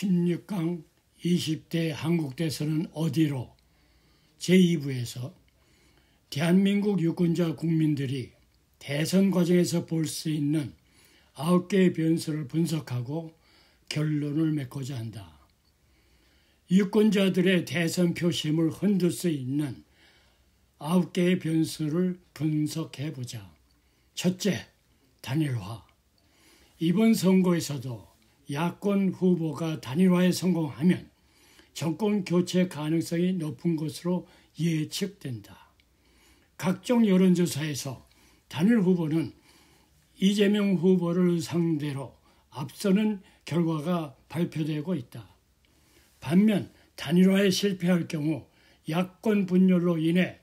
16강 20대 한국 대선은 어디로 제2부에서 대한민국 유권자 국민들이 대선 과정에서 볼 수 있는 9개의 변수를 분석하고 결론을 맺고자 한다. 유권자들의 대선 표심을 흔들 수 있는 9개의 변수를 분석해보자. 첫째, 단일화. 이번 선거에서도 야권 후보가 단일화에 성공하면 정권 교체 가능성이 높은 것으로 예측된다. 각종 여론조사에서 단일 후보는 이재명 후보를 상대로 앞서는 결과가 발표되고 있다. 반면 단일화에 실패할 경우 야권 분열로 인해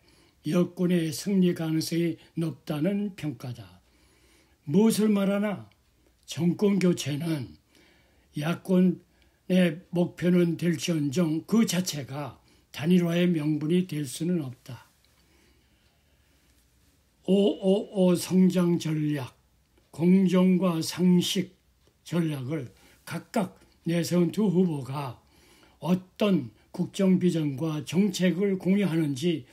여권의 승리 가능성이 높다는 평가다. 무엇을 말하나 정권 교체는 야권의 목표는 될지언정 그 자체가 단일화의 명분이 될 수는 없다. 555 성장 전략, 공정과 상식 전략을 각각 내세운 두 후보가 어떤 국정 비전과 정책을 공유하는지,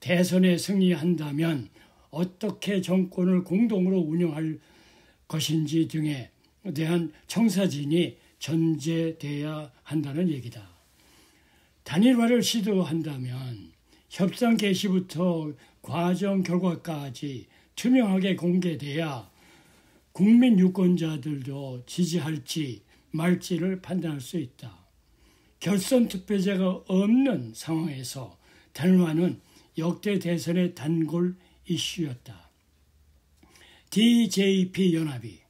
대선에 승리한다면 어떻게 정권을 공동으로 운영할 것인지 등에 대한 청사진이 전제돼야 한다는 얘기다. 단일화를 시도한다면 협상 개시부터 과정 결과까지 투명하게 공개돼야 국민 유권자들도 지지할지 말지를 판단할 수 있다. 결선 투표제가 없는 상황에서 단일화는 역대 대선의 단골 이슈였다. DJP 연합이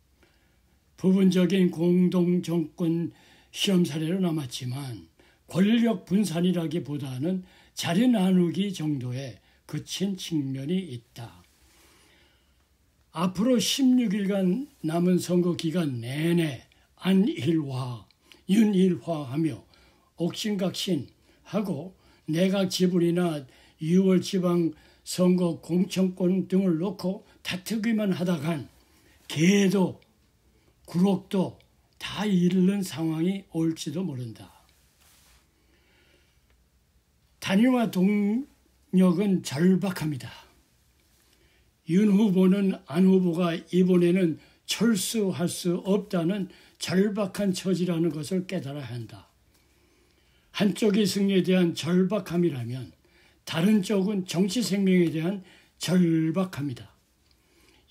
부분적인 공동정권 실험 사례로 남았지만 권력 분산이라기보다는 자리 나누기 정도에 그친 측면이 있다. 앞으로 16일간 남은 선거 기간 내내 안일화, 윤일화하며 옥신각신하고 내각 지분이나 6월 지방선거 공천권 등을 놓고 다투기만 하다간 개도 구록도 다 잃는 상황이 올지도 모른다. 단일화 동력은 절박합니다. 윤 후보는 안 후보가 이번에는 철수할 수 없다는 절박한 처지라는 것을 깨달아야 한다. 한쪽의 승리에 대한 절박함이라면 다른 쪽은 정치 생명에 대한 절박함이다.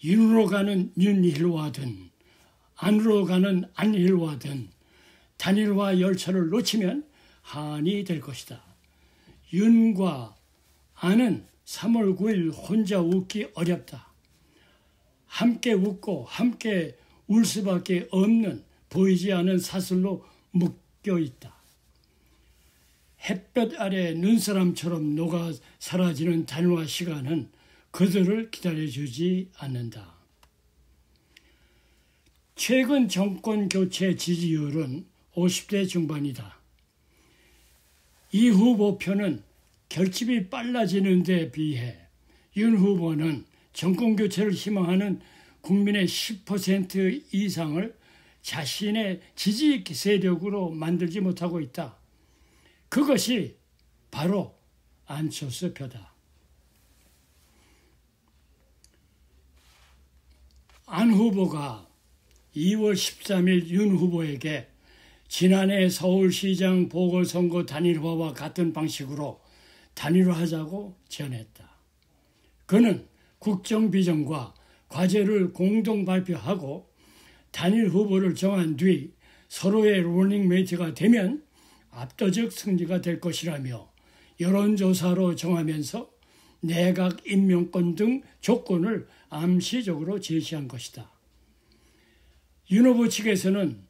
윤으로 가는 윤일화든 안으로 가는 안일화든 단일화 열차를 놓치면 한이 될 것이다. 윤과 안은 3월 9일 혼자 웃기 어렵다. 함께 웃고 함께 울 수밖에 없는 보이지 않은 사슬로 묶여 있다. 햇볕 아래 눈사람처럼 녹아 사라지는 단일화 시간은 그들을 기다려주지 않는다. 최근 정권 교체 지지율은 50대 중반이다. 이 후보표는 결집이 빨라지는 데 비해 윤 후보는 정권 교체를 희망하는 국민의 10% 이상을 자신의 지지 세력으로 만들지 못하고 있다. 그것이 바로 안철수 표다. 안 후보가 2월 13일 윤 후보에게 지난해 서울시장 보궐선거 단일화와 같은 방식으로 단일화하자고 제안했다. 그는 국정 비전과 과제를 공동 발표하고 단일 후보를 정한 뒤 서로의 러닝메이트가 되면 압도적 승리가 될 것이라며 여론조사로 정하면서 내각 임명권 등 조건을 암시적으로 제시한 것이다. 윤 후보 측에서는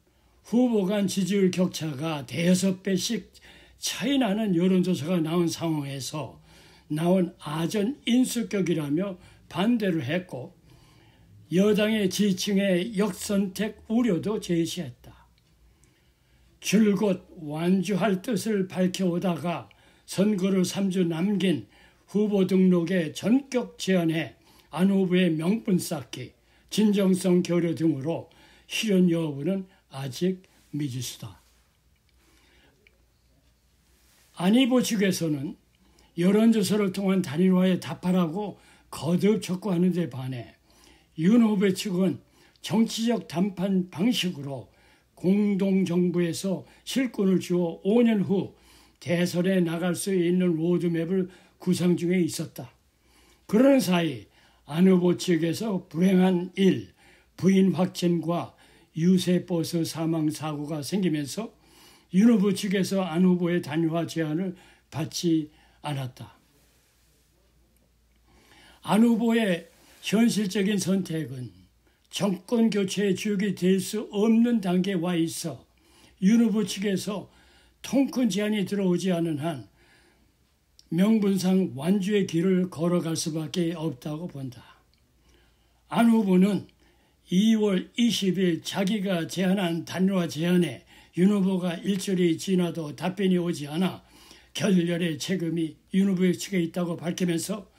후보 간 지지율 격차가 대여섯 배씩 차이 나는 여론조사가 나온 상황에서 나온 아전 인수격이라며 반대를 했고 여당의 지지층의 역선택 우려도 제시했다. 줄곧 완주할 뜻을 밝혀오다가 선거를 3주 남긴 후보 등록에 전격 제한해 안 후보의 명분 쌓기, 진정성 교류 등으로 실현 여부는 아직 미지수다. 안 후보 측에서는 여론조사를 통한 단일화에 답하라고 거듭 촉구하는 데 반해 윤 후보 측은 정치적談判 방식으로 공동정부에서 실권을 주어 5년 후 대선에 나갈 수 있는 로드맵을 구상 중에 있었다. 그러는 사이 안 후보 측에서 불행한 일, 부인 확진과 유세버스 사망 사고가 생기면서 윤 후보 측에서 안 후보의 단일화 제안을 받지 않았다. 안 후보의 현실적인 선택은 정권 교체의 주역이 될 수 없는 단계에 와 있어 윤 후보 측에서 통큰 제안이 들어오지 않은 한 명분상 완주의 길을 걸어갈 수밖에 없다고 본다. 안 후보는 2월 20일 자기가 제안한 단일화 제안에 윤 후보가 일주일이 지나도 답변이 오지 않아 결렬의 책임이 윤 후보 측에 있다고 밝히면서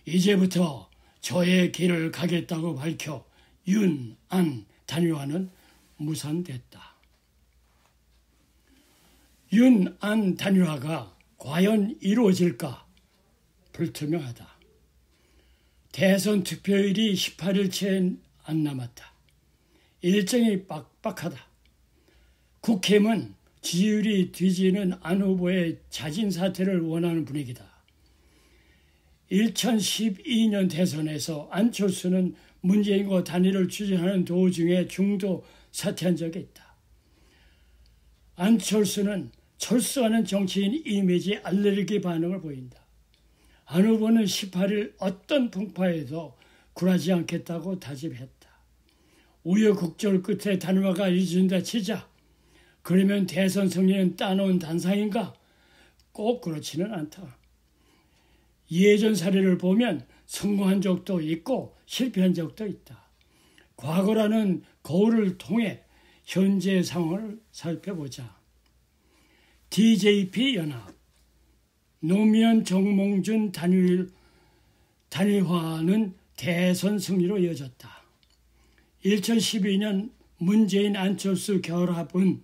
이제부터 저의 길을 가겠다고 밝혀 윤, 안 단일화는 무산됐다. 윤, 안 단일화가 과연 이루어질까 불투명하다. 대선 투표일이 18일 채 안 남았다. 일정이 빡빡하다. 국힘은 지지율이 뒤지는 안 후보의 자진 사퇴를 원하는 분위기다. 2012년 대선에서 안철수는 문재인과 단일을 추진하는 도중에 중도 사퇴한 적이 있다. 안철수는 철수하는 정치인 이미지 알레르기 반응을 보인다. 안 후보는 18일 어떤 풍파에도 굴하지 않겠다고 다짐했다. 우여곡절 끝에 단일화가 이루어진다 치자. 그러면 대선 승리는 따놓은 단상인가? 꼭 그렇지는 않다. 예전 사례를 보면 성공한 적도 있고 실패한 적도 있다. 과거라는 거울을 통해 현재 상황을 살펴보자. DJP 연합, 노무현 정몽준 단일화는 대선 승리로 이어졌다. 2012년 문재인 안철수 결합은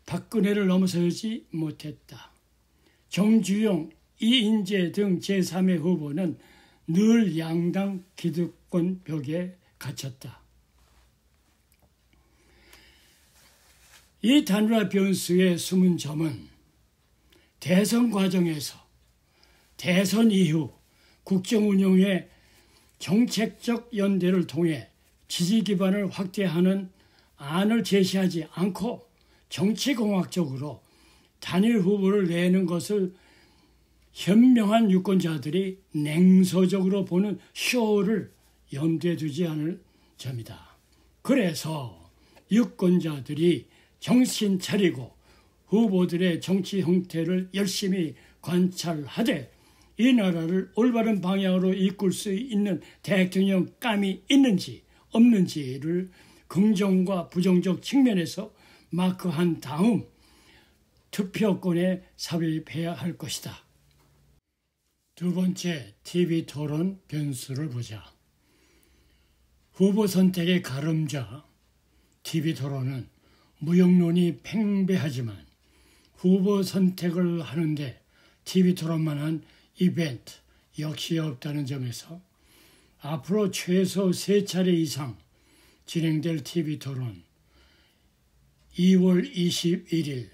박근혜를 넘어서지 못했다. 정주영, 이인재 등 제3의 후보는 늘 양당 기득권 벽에 갇혔다. 이 단일화 변수의 숨은 점은 대선 과정에서 대선 이후 국정 운영의 정책적 연대를 통해 지지 기반을 확대하는 안을 제시하지 않고 정치공학적으로 단일 후보를 내는 것을 현명한 유권자들이 냉소적으로 보는 쇼를 염두에 두지 않을 점이다. 그래서 유권자들이 정신 차리고 후보들의 정치 형태를 열심히 관찰하되 이 나라를 올바른 방향으로 이끌 수 있는 대통령감이 있는지 없는지를 긍정과 부정적 측면에서 마크한 다음 투표권에 삽입해야 할 것이다. 두 번째, TV토론 변수를 보자. 후보 선택의 가름자 TV토론은 무용론이 팽배하지만 후보 선택을 하는데 TV토론만한 이벤트 역시 없다는 점에서 앞으로 최소 3차례 이상 진행될 TV토론 2월 21일,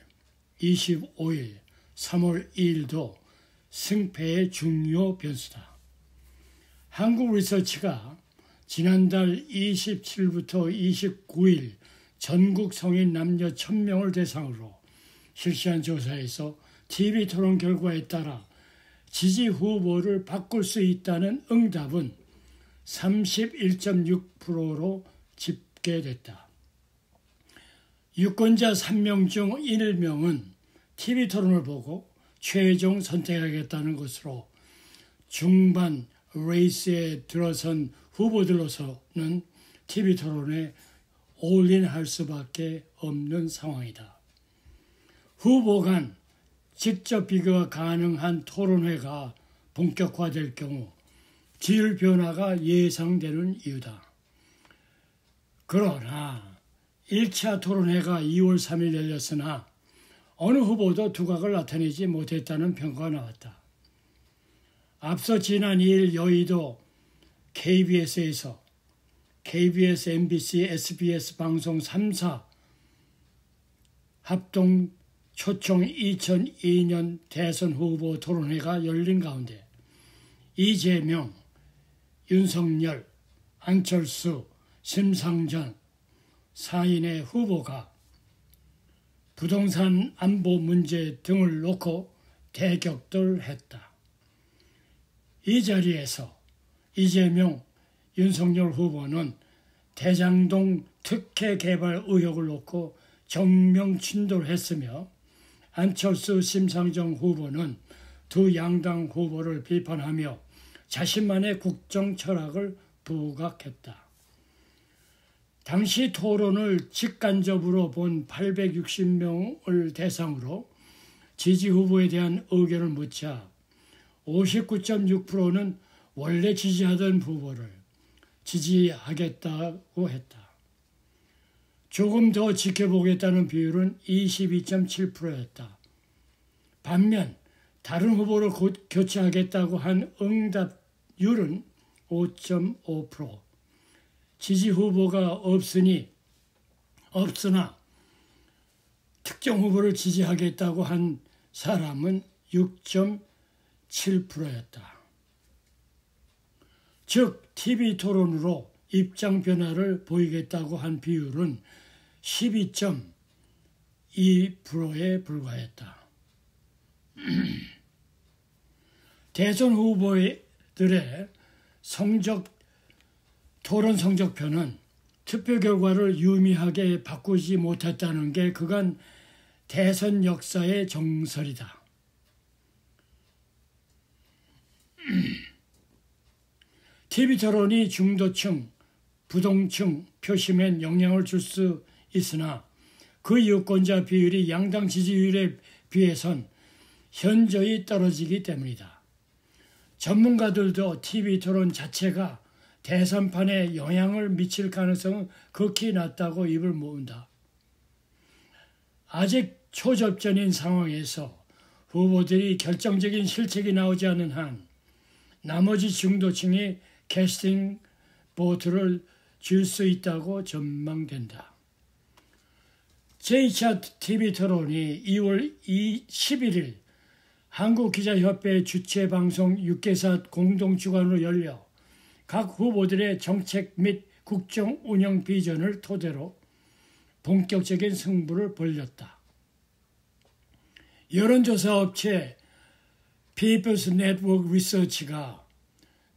25일, 3월 2일도 승패의 중요 변수다. 한국리서치가 지난달 27일부터 29일 전국 성인 남녀 1000명을 대상으로 실시한 조사에서 TV토론 결과에 따라 지지 후보를 바꿀 수 있다는 응답은 31.6%로 집계됐다. 유권자 3명 중 1명은 TV토론을 보고 최종 선택하겠다는 것으로 중반 레이스에 들어선 후보들로서는 TV토론에 올인할 수밖에 없는 상황이다. 후보 간 직접 비교가 가능한 토론회가 본격화될 경우 지지율 변화가 예상되는 이유다. 그러나 1차 토론회가 2월 3일 열렸으나 어느 후보도 두각을 나타내지 못했다는 평가가 나왔다. 앞서 지난 2일 여의도 KBS에서 KBS, MBC, SBS 방송 3사 합동 초청 2002년 대선 후보 토론회가 열린 가운데 이재명, 윤석열, 안철수, 심상정 4인의 후보가 부동산 안보 문제 등을 놓고 대격돌했다. 이 자리에서 이재명, 윤석열 후보는 대장동 특혜 개발 의혹을 놓고 정면 충돌했으며 안철수, 심상정 후보는 두 양당 후보를 비판하며 자신만의 국정 철학을 부각했다. 당시 토론을 직간접으로 본 860명을 대상으로 지지 후보에 대한 의견을 묻자 59.6%는 원래 지지하던 후보를 지지하겠다고 했다. 조금 더 지켜보겠다는 비율은 22.7%였다. 반면 다른 후보를 교체하겠다고 한 응답률은 5.5%, 지지 후보가 없으나 특정 후보를 지지하겠다고 한 사람은 6.7%였다. 즉 TV 토론으로 입장 변화를 보이겠다고 한 비율은 12.2%에 불과했다. 대선 후보들의 토론 성적표는 투표 결과를 유의미하게 바꾸지 못했다는 게 그간 대선 역사의 정설이다. TV 토론이 중도층, 부동층 표심엔 영향을 줄 수 있으나 그 유권자 비율이 양당 지지율에 비해선 현저히 떨어지기 때문이다. 전문가들도 TV 토론 자체가 대선판에 영향을 미칠 가능성은 극히 낮다고 입을 모은다. 아직 초접전인 상황에서 후보들이 결정적인 실책이 나오지 않는 한 나머지 중도층이 캐스팅 보트를 줄 수 있다고 전망된다. 제2차 TV 토론이 2월 11일 한국기자협회 주최 방송 6개사 공동주관으로 열려 각 후보들의 정책 및 국정 운영 비전을 토대로 본격적인 승부를 벌였다. 여론조사 업체 People's Network Research가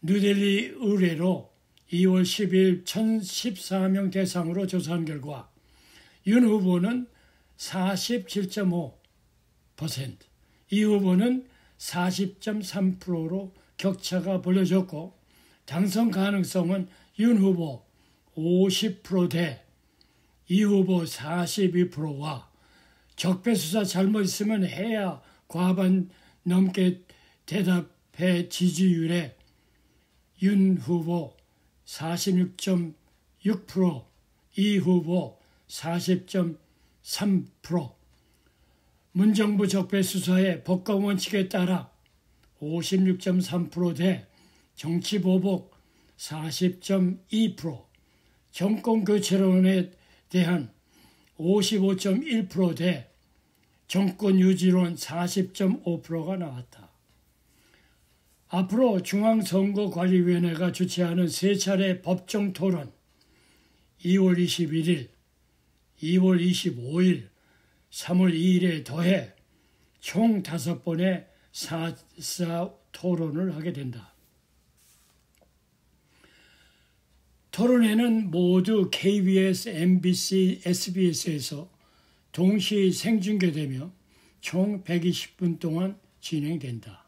뉴델리 의뢰로 2월 10일 1014명 대상으로 조사한 결과 윤 후보는 47.5%, 이 후보는 40.3%로 격차가 벌어졌고 당선 가능성은 윤 후보 50%대 이 후보 42%와 적폐수사 잘못했으면 해야 과반 넘게 대답해 지지율에 윤 후보 46.6%, 이 후보 40.3%, 문정부 적폐수사의 법과 원칙에 따라 56.3%대 정치보복 40.2%, 정권교체론에 대한 55.1%대 정권유지론 40.5%가 나왔다. 앞으로 중앙선거관리위원회가 주최하는 세 차례 법정 토론 2월 21일, 2월 25일, 3월 2일에 더해 총 5번의 4사 토론을 하게 된다. 토론회는 모두 KBS, MBC, SBS에서 동시 생중계되며 총 120분 동안 진행된다.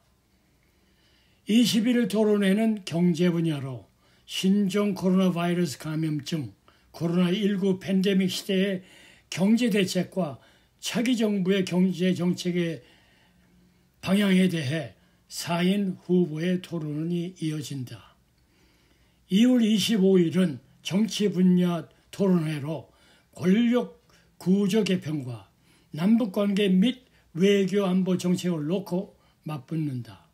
21일 토론회는 경제 분야로 신종 코로나 바이러스 감염증, 코로나19 팬데믹 시대의 경제 대책과 차기 정부의 경제 정책의 방향에 대해 4인 후보의 토론이 이어진다. 2월 25일은 정치 분야 토론회로 권력 구조 개편과 남북관계 및 외교 안보 정책을 놓고 맞붙는다.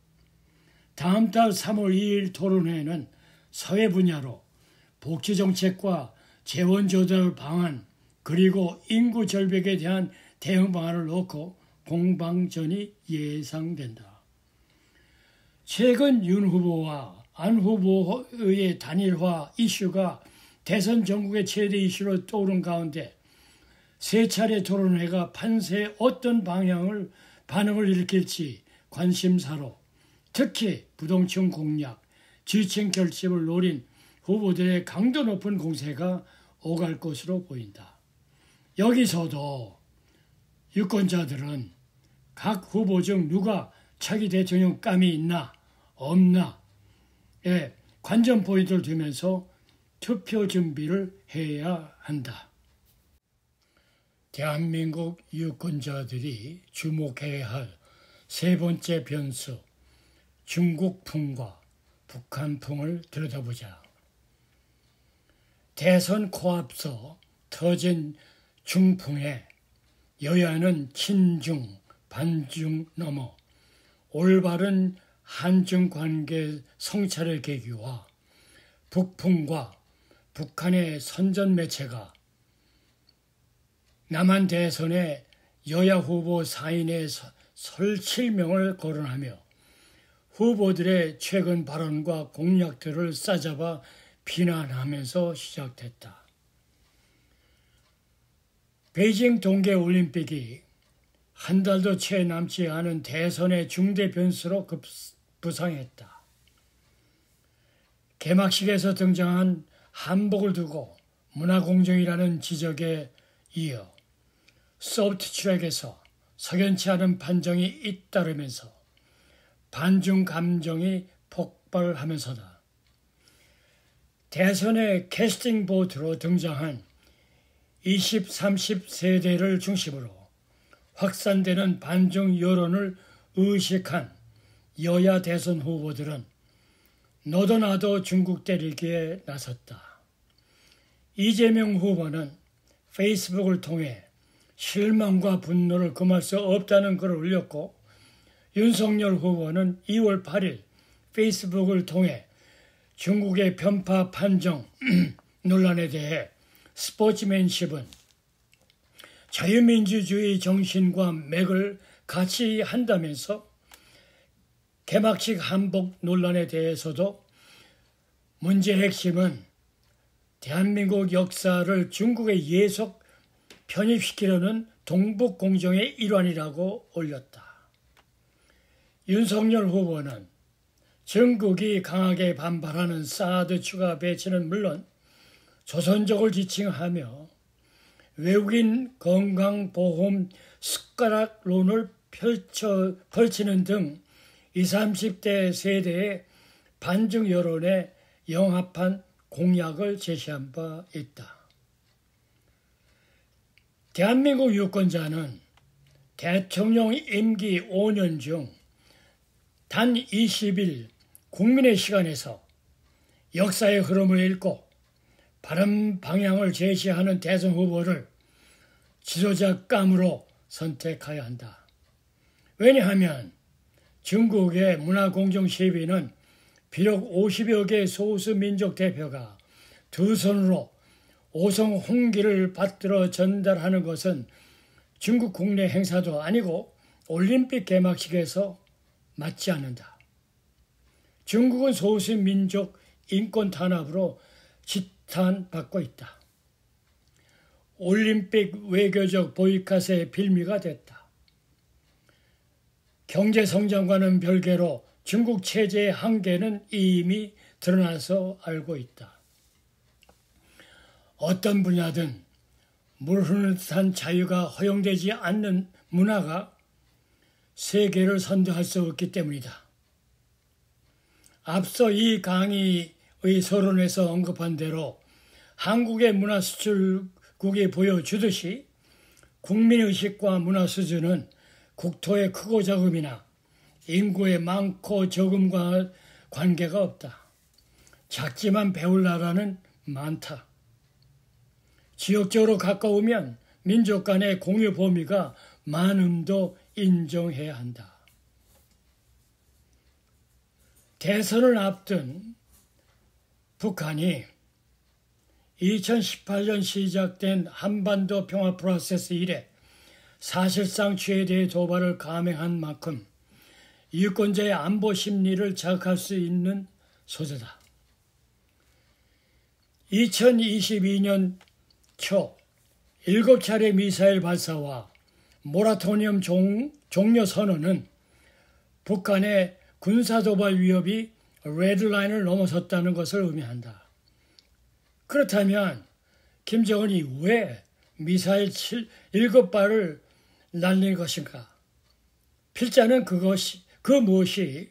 다음 달 3월 2일 토론회는 사회 분야로 복지정책과 재원조달 방안 그리고 인구 절벽에 대한 대응 방안을 놓고 공방전이 예상된다. 최근 윤 후보와 안 후보의 단일화 이슈가 대선 전국의 최대 이슈로 떠오른 가운데 세 차례 토론회가 판세에 어떤 반응을 일으킬지 관심사로 특히 부동층 공략, 지층 결집을 노린 후보들의 강도 높은 공세가 오갈 것으로 보인다. 여기서도 유권자들은 각 후보 중 누가 차기 대통령감이 있나 없나에 관전 포인트를 두면서 투표 준비를 해야 한다. 대한민국 유권자들이 주목해야 할 세 번째 변수, 중국풍과 북한풍을 들여다보자. 대선 코앞서 터진 중풍에 여야는 친중, 반중 넘어 올바른 한중 관계 성찰의 계기와 북풍과 북한의 선전 매체가 남한 대선에 여야 후보 4인의 설칠명을 거론하며 후보들의 최근 발언과 공약들을 싸잡아 비난하면서 시작됐다. 베이징 동계올림픽이 한 달도 채 남지 않은 대선의 중대 변수로 부상했다. 개막식에서 등장한 한복을 두고 문화공정이라는 지적에 이어 소프트 트랙에서 석연치 않은 판정이 잇따르면서 반중 감정이 폭발하면서다. 대선의 캐스팅 보트로 등장한 20, 30세대를 중심으로 확산되는 반중 여론을 의식한 여야 대선 후보들은 너도 나도 중국 때리기에 나섰다. 이재명 후보는 페이스북을 통해 실망과 분노를 금할 수 없다는 글을 올렸고 윤석열 후보는 2월 8일 페이스북을 통해 중국의 편파 판정 논란에 대해 스포츠맨십은 자유민주주의 정신과 맥을 같이 한다면서 개막식 한복 논란에 대해서도 문제의 핵심은 대한민국 역사를 중국에 예속 편입시키려는 동북공정의 일환이라고 올렸다. 윤석열 후보는 중국이 강하게 반발하는 사드 추가 배치는 물론 조선족을 지칭하며 외국인 건강보험 숟가락론을 펼치는 등 20, 30대 세대의 반중 여론에 영합한 공약을 제시한 바 있다. 대한민국 유권자는 대통령 임기 5년 중 단 20일 국민의 시간에서 역사의 흐름을 읽고 바른 방향을 제시하는 대선 후보를 지도자감으로 선택해야 한다. 왜냐하면 중국의 문화공정시비는 비록 50여 개 소수민족 대표가 두 손으로 오성 홍기를 받들어 전달하는 것은 중국 국내 행사도 아니고 올림픽 개막식에서 맞지 않는다. 중국은 소수민족 인권 탄압으로 지탄받고 있다. 올림픽 외교적 보이콧의 빌미가 됐다. 경제성장과는 별개로 중국 체제의 한계는 이미 드러나서 알고 있다. 어떤 분야든 물 흐르는 듯한 자유가 허용되지 않는 문화가 세계를 선도할 수 없기 때문이다. 앞서 이 강의의 서론에서 언급한 대로 한국의 문화 수출국이 보여주듯이 국민의식과 문화 수준은 국토의 크고 작음이나 인구의 많고 적음과 관계가 없다. 작지만 배울 나라는 많다. 지역적으로 가까우면 민족 간의 공유 범위가 많음도 인정해야 한다. 대선을 앞둔 북한이 2018년 시작된 한반도 평화 프로세스 이래 사실상 최대의 도발을 감행한 만큼 유권자의 안보 심리를 자극할 수 있는 소재다. 2022년 초 7차례 미사일 발사와 모라토리엄 종료 선언은 북한의 군사도발 위협이 레드라인을 넘어섰다는 것을 의미한다. 그렇다면 김정은이 왜 미사일 7발을 날린 것인가? 필자는 그 무엇이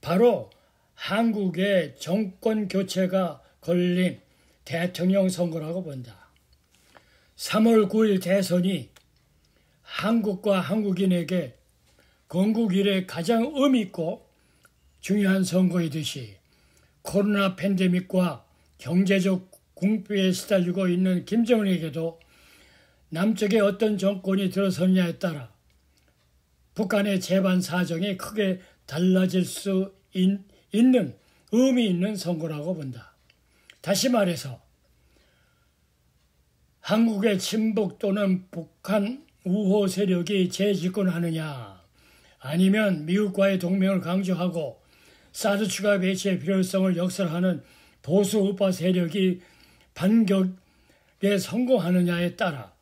바로 한국의 정권 교체가 걸린 대통령 선거라고 본다. 3월 9일 대선이 한국과 한국인에게 건국 이래 가장 의미있고 중요한 선거이듯이 코로나 팬데믹과 경제적 궁핍에 시달리고 있는 김정은에게도 남쪽에 어떤 정권이 들어서느냐에 따라 북한의 재반 사정이 크게 달라질 수 있는 의미 있는 선거라고 본다. 다시 말해서 한국의 친북 또는 북한 우호 세력이 재집권하느냐, 아니면 미국과의 동맹을 강조하고 사드 추가 배치의 필요성을 역설하는 보수 우파 세력이 반격에 성공하느냐에 따라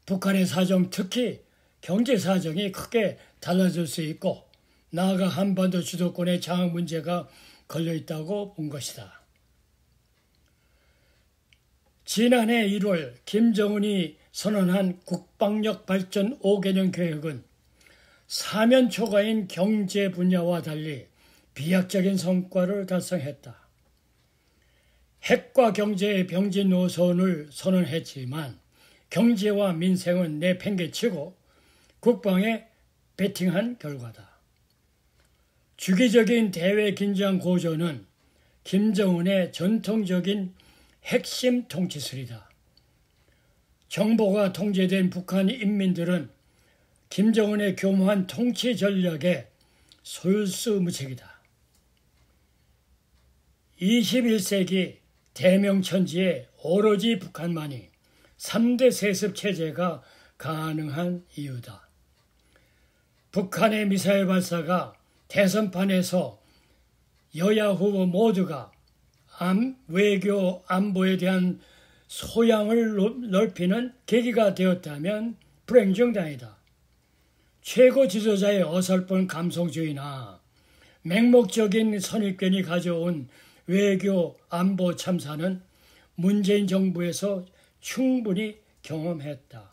북한의 사정, 특히 경제 사정이 크게 달라질 수 있고 나아가 한반도 주도권의 장악 문제가 걸려있다고 본 것이다. 지난해 1월 김정은이 선언한 국방력 발전 5개년 계획은 사면 초과인 경제 분야와 달리 비약적인 성과를 달성했다. 핵과 경제의 병진 노선을 선언했지만 경제와 민생은 내팽개치고 국방에 베팅한 결과다. 주기적인 대외 긴장 고조는 김정은의 전통적인 핵심 통치술이다. 정보가 통제된 북한 인민들은 김정은의 교묘한 통치 전략에 솔수무책이다. 21세기 대명천지에 오로지 북한만이 3대 세습 체제가 가능한 이유다. 북한의 미사일 발사가 대선판에서 여야 후보 모두가 외교 안보에 대한 소양을 넓히는 계기가 되었다면 불행정당이다. 최고 지도자의 어설픈 감성주의나 맹목적인 선입견이 가져온 외교 안보 참사는 문재인 정부에서 충분히 경험했다.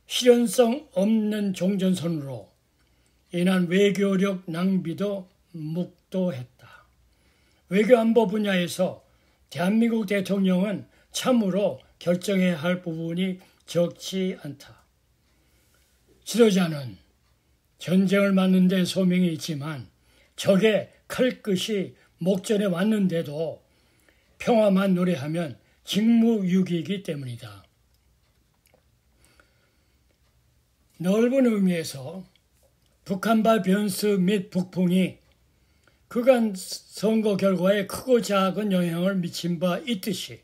실현성 없는 종전선으로 인한 외교력 낭비도 묵도했다. 외교안보 분야에서 대한민국 대통령은 참으로 결정해야 할 부분이 적지 않다. 지도자는 전쟁을 막는 데 소명이 있지만 적의 칼끝이 목전에 왔는데도 평화만 노래하면 직무유기이기 때문이다. 넓은 의미에서 북한발 변수 및 북풍이 그간 선거 결과에 크고 작은 영향을 미친 바 있듯이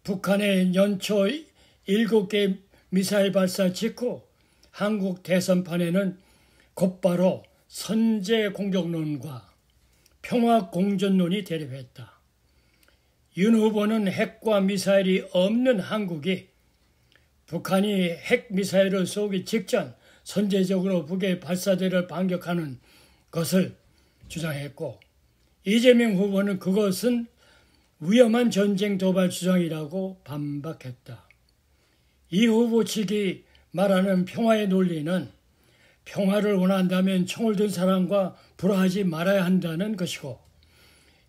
북한의 연초 7개 미사일 발사 직후 한국 대선판에는 곧바로 선제 공격론과 평화 공존론이 대립했다. 윤 후보는 핵과 미사일이 없는 한국이 북한이 핵미사일을 쏘기 직전 선제적으로 북의 발사대를 반격하는 것을 주장했고, 이재명 후보는 그것은 위험한 전쟁 도발 주장이라고 반박했다. 이 후보 측이 말하는 평화의 논리는 평화를 원한다면 총을 든 사람과 불화하지 말아야 한다는 것이고,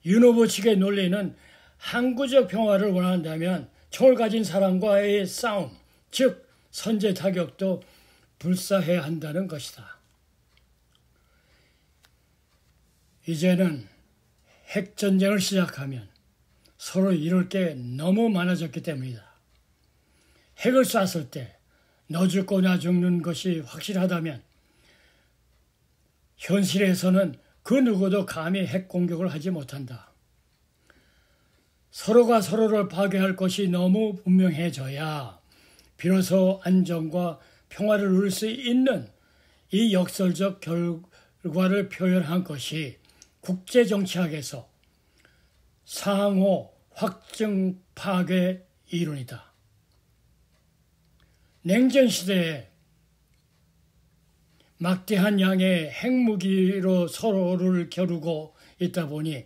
윤 후보 측의 논리는 항구적 평화를 원한다면 총을 가진 사람과의 싸움, 즉 선제 타격도 불사해야 한다는 것이다. 이제는 핵전쟁을 시작하면 서로 이룰 게 너무 많아졌기 때문이다. 핵을 쐈을 때 너 죽고 나 죽는 것이 확실하다면 현실에서는 그 누구도 감히 핵 공격을 하지 못한다. 서로가 서로를 파괴할 것이 너무 분명해져야 비로소 안정과 평화를 누릴 수 있는 이 역설적 결과를 표현한 것이 국제정치학에서 상호 확증 파괴 이론이다. 냉전 시대에 막대한 양의 핵무기로 서로를 겨루고 있다 보니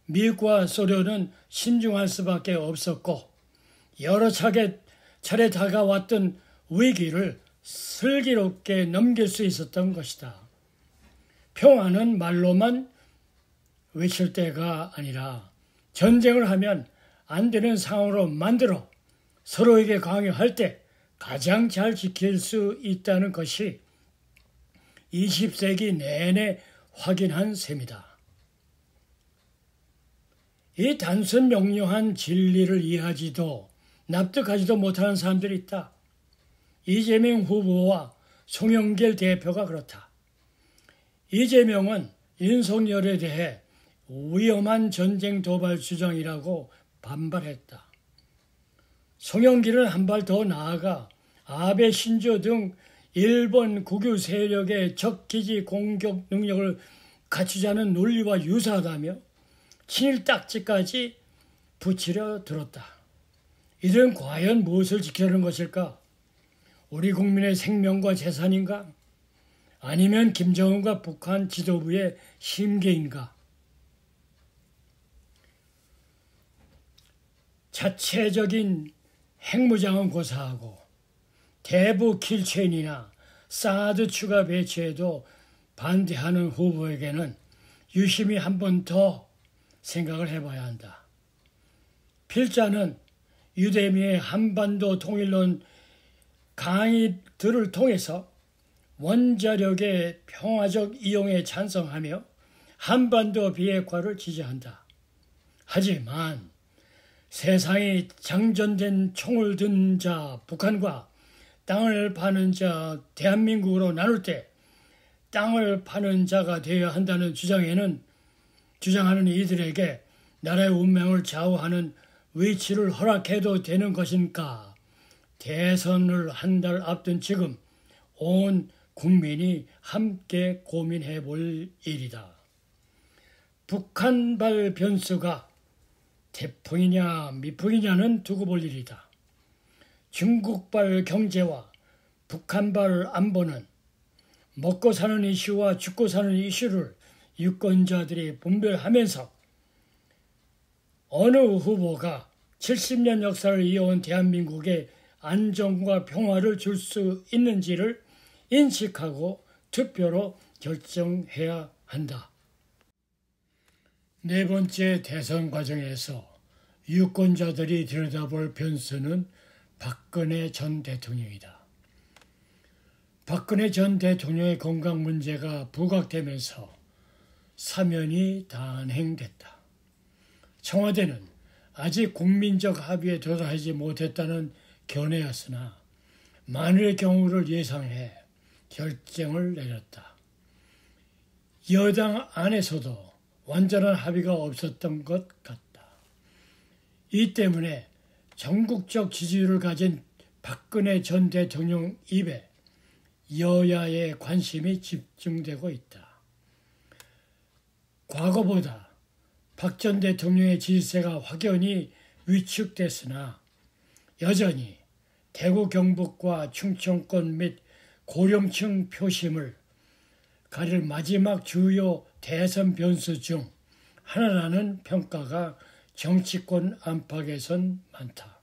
미국과 소련은 신중할 수밖에 없었고 여러 차례 다가왔던 위기를 슬기롭게 넘길 수 있었던 것이다. 평화는 말로만 외칠 때가 아니라 전쟁을 하면 안 되는 상황으로 만들어 서로에게 강요할 때 가장 잘 지킬 수 있다는 것이 20세기 내내 확인한 셈이다. 이 단순 명료한 진리를 이해하지도 납득하지도 못하는 사람들이 있다. 이재명 후보와 송영길 대표가 그렇다. 이재명은 윤석열에 대해 위험한 전쟁 도발 주장이라고 반발했다. 송영길은 한 발 더 나아가 아베 신조 등 일본 국유 세력의 적기지 공격 능력을 갖추자는 논리와 유사하다며 친일 딱지까지 붙이려 들었다. 이들은 과연 무엇을 지키려는 것일까? 우리 국민의 생명과 재산인가? 아니면 김정은과 북한 지도부의 심계인가? 자체적인 핵무장은 고사하고 대부 킬체인이나 사드 추가 배치에도 반대하는 후보에게는 유심히 한 번 더 생각을 해봐야 한다. 필자는 유대미의 한반도 통일론 강의들을 통해서 원자력의 평화적 이용에 찬성하며 한반도 비핵화를 지지한다. 하지만 세상이 장전된 총을 든 자 북한과 땅을 파는 자 대한민국으로 나눌 때 땅을 파는 자가 되어야 한다는 주장하는 이들에게 나라의 운명을 좌우하는 위치를 허락해도 되는 것인가? 대선을 한 달 앞둔 지금 온 국민이 함께 고민해 볼 일이다. 북한발 변수가 태풍이냐 미풍이냐는 두고 볼 일이다. 중국발 경제와 북한발 안보는 먹고 사는 이슈와 죽고 사는 이슈를 유권자들이 분별하면서 어느 후보가 70년 역사를 이어온 대한민국에 안정과 평화를 줄 수 있는지를 인식하고 투표로 결정해야 한다. 네 번째 대선 과정에서 유권자들이 들여다볼 변수는 박근혜 전 대통령이다. 박근혜 전 대통령의 건강 문제가 부각되면서 사면이 단행됐다. 청와대는 아직 국민적 합의에 도달하지 못했다는 견해였으나 만일의 경우를 예상해 결정을 내렸다. 여당 안에서도 완전한 합의가 없었던 것 같다. 이 때문에 전국적 지지율을 가진 박근혜 전 대통령 입에 여야의 관심이 집중되고 있다. 과거보다 박 전 대통령의 지지세가 확연히 위축됐으나 여전히 대구 경북과 충청권 및 고령층 표심을 가릴 마지막 주요 대선 변수 중 하나라는 평가가 정치권 안팎에선 많다.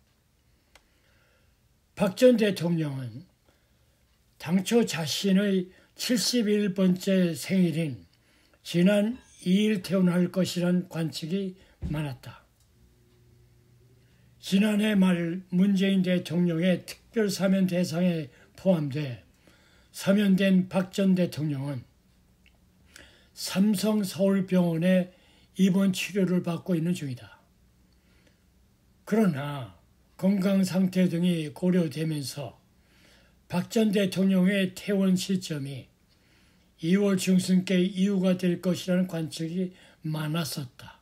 박 전 대통령은 당초 자신의 71번째 생일인 지난 2일 퇴원할 것이란 관측이 많았다. 지난해 말 문재인 대통령의 특별 사면 대상에 포함돼 사면된 박 전 대통령은 삼성 서울병원에 입원 치료를 받고 있는 중이다. 그러나 건강 상태 등이 고려되면서 박 전 대통령의 퇴원 시점이 2월 중순께 이유가 될 것이라는 관측이 많았었다.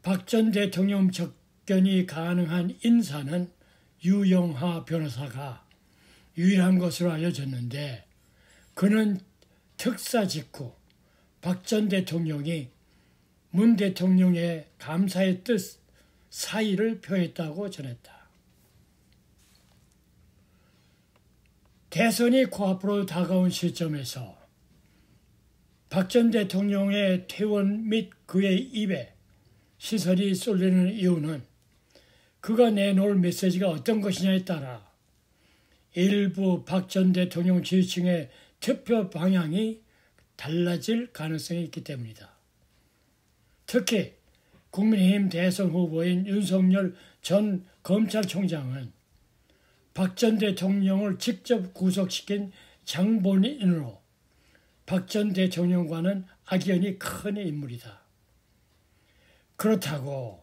박 전 대통령 접견이 가능한 인사는 유영하 변호사가 유일한 것으로 알려졌는데, 그는 특사 직후 박 전 대통령이 문 대통령의 감사의 뜻 사의를 표했다고 전했다. 대선이 코앞으로 다가온 시점에서 박 전 대통령의 퇴원 및 그의 입에 시선이 쏠리는 이유는 그가 내놓을 메시지가 어떤 것이냐에 따라 일부 박 전 대통령 지지층의 투표 방향이 달라질 가능성이 있기 때문이다. 특히 국민의힘 대선 후보인 윤석열 전 검찰총장은 박 전 대통령을 직접 구속시킨 장본인으로 박 전 대통령과는 악연이 큰 인물이다. 그렇다고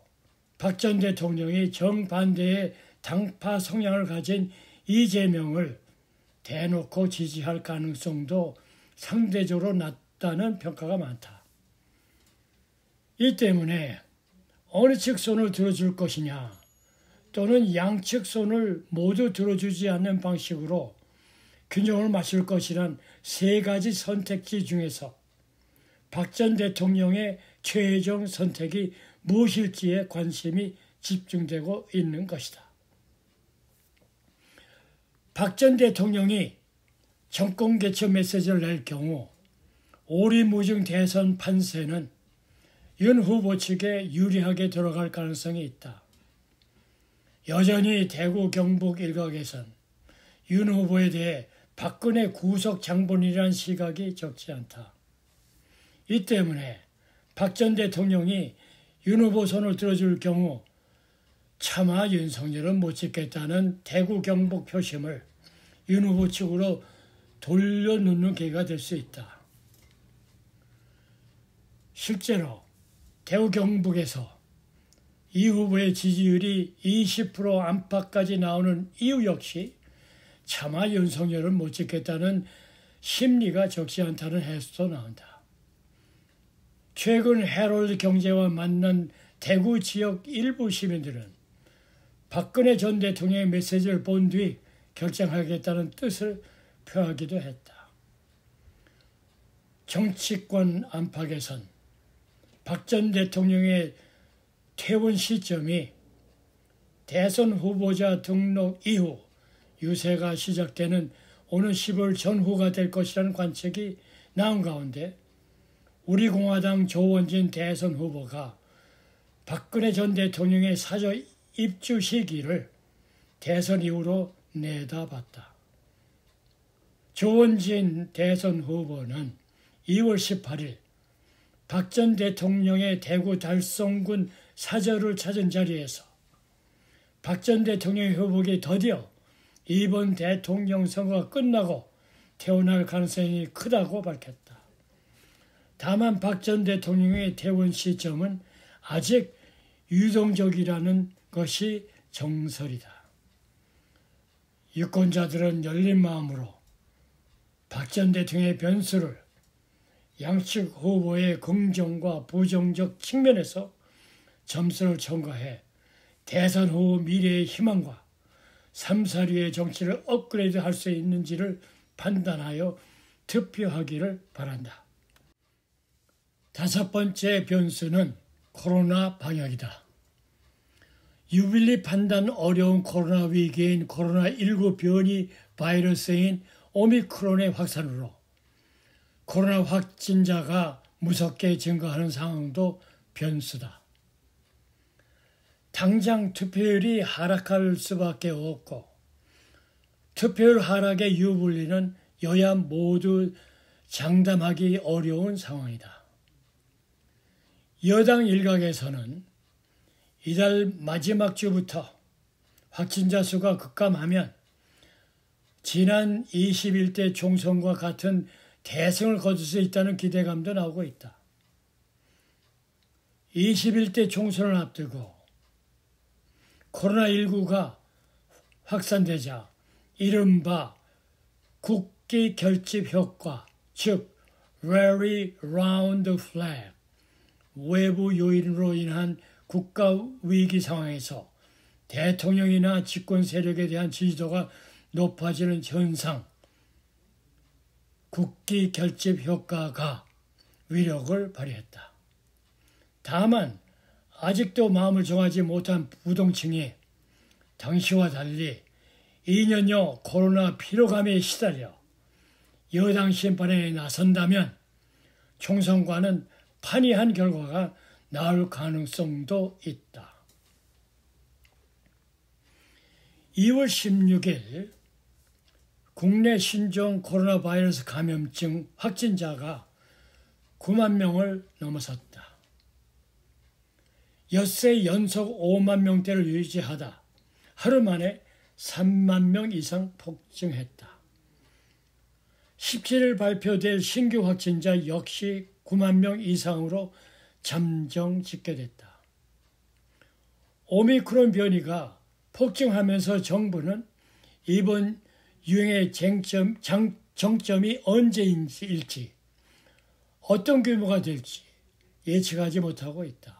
박 전 대통령이 정반대의 당파 성향을 가진 이재명을 대놓고 지지할 가능성도 상대적으로 낮다는 평가가 많다. 이 때문에 어느 측 손을 들어줄 것이냐, 또는 양측 손을 모두 들어주지 않는 방식으로 균형을 맞출 것이란 세 가지 선택지 중에서 박 전 대통령의 최종 선택이 무엇일지에 관심이 집중되고 있는 것이다. 박 전 대통령이 정권 개최 메시지를 낼 경우 오리무중 대선 판세는 윤 후보 측에 유리하게 들어갈 가능성이 있다. 여전히 대구 경북 일각에선 윤 후보에 대해 박근혜 구속 장본인이라는 시각이 적지 않다. 이 때문에 박 전 대통령이 윤 후보 손을 들어줄 경우 차마 윤석열은 못 찍겠다는 대구 경북 표심을 윤 후보 측으로 돌려놓는 계기가 될 수 있다. 실제로 대구 경북에서 이 후보의 지지율이 20% 안팎까지 나오는 이유 역시 차마 윤석열을 못 찍겠다는 심리가 적지 않다는 해석도 나온다. 최근 헤럴드 경제와 만난 대구 지역 일부 시민들은 박근혜 전 대통령의 메시지를 본 뒤 결정하겠다는 뜻을 표하기도 했다. 정치권 안팎에선 박 전 대통령의 퇴원 시점이 대선 후보자 등록 이후 유세가 시작되는 오는 10월 전후가 될 것이라는 관측이 나온 가운데 우리공화당 조원진 대선 후보가 박근혜 전 대통령의 사저 입주 시기를 대선 이후로 내다봤다. 조원진 대선 후보는 2월 18일 박 전 대통령의 대구 달성군 사저를 찾은 자리에서 박 전 대통령의 회복이 더디어 이번 대통령 선거가 끝나고 퇴원할 가능성이 크다고 밝혔다. 다만 박 전 대통령의 퇴원 시점은 아직 유동적이라는 것이 정설이다. 유권자들은 열린 마음으로 박 전 대통령의 변수를 양측 후보의 긍정과 부정적 측면에서 점수를 첨가해 대선 후 미래의 희망과 3, 4류의 정치를 업그레이드할 수 있는지를 판단하여 투표하기를 바란다. 다섯 번째 변수는 코로나 방역이다. 유빌리 판단 어려운 코로나 위기인 코로나19 변이 바이러스인 오미크론의 확산으로 코로나 확진자가 무섭게 증가하는 상황도 변수다. 당장 투표율이 하락할 수밖에 없고 투표율 하락의 유불리는 여야 모두 장담하기 어려운 상황이다. 여당 일각에서는 이달 마지막 주부터 확진자 수가 급감하면 지난 21대 총선과 같은 대승을 거둘 수 있다는 기대감도 나오고 있다. 21대 총선을 앞두고 코로나19가 확산되자 이른바 국기 결집 효과, 즉 Rally Round the Flag, 외부 요인으로 인한 국가 위기 상황에서 대통령이나 집권 세력에 대한 지지도가 높아지는 현상, 국기 결집 효과가 위력을 발휘했다. 다만 아직도 마음을 정하지 못한 부동층이 당시와 달리 2년여 코로나 피로감에 시달려 여당 심판에 나선다면 총선과는 판이한 결과가 나올 가능성도 있다. 2월 16일 국내 신종 코로나 바이러스 감염증 확진자가 9만 명을 넘어섰다. 엿새 연속 5만 명대를 유지하다 하루 만에 3만 명 이상 폭증했다. 17일 발표될 신규 확진자 역시 9만 명 이상으로 잠정 집계됐다. 오미크론 변이가 폭증하면서 정부는 이번 유행의 정점이 언제일지, 어떤 규모가 될지 예측하지 못하고 있다.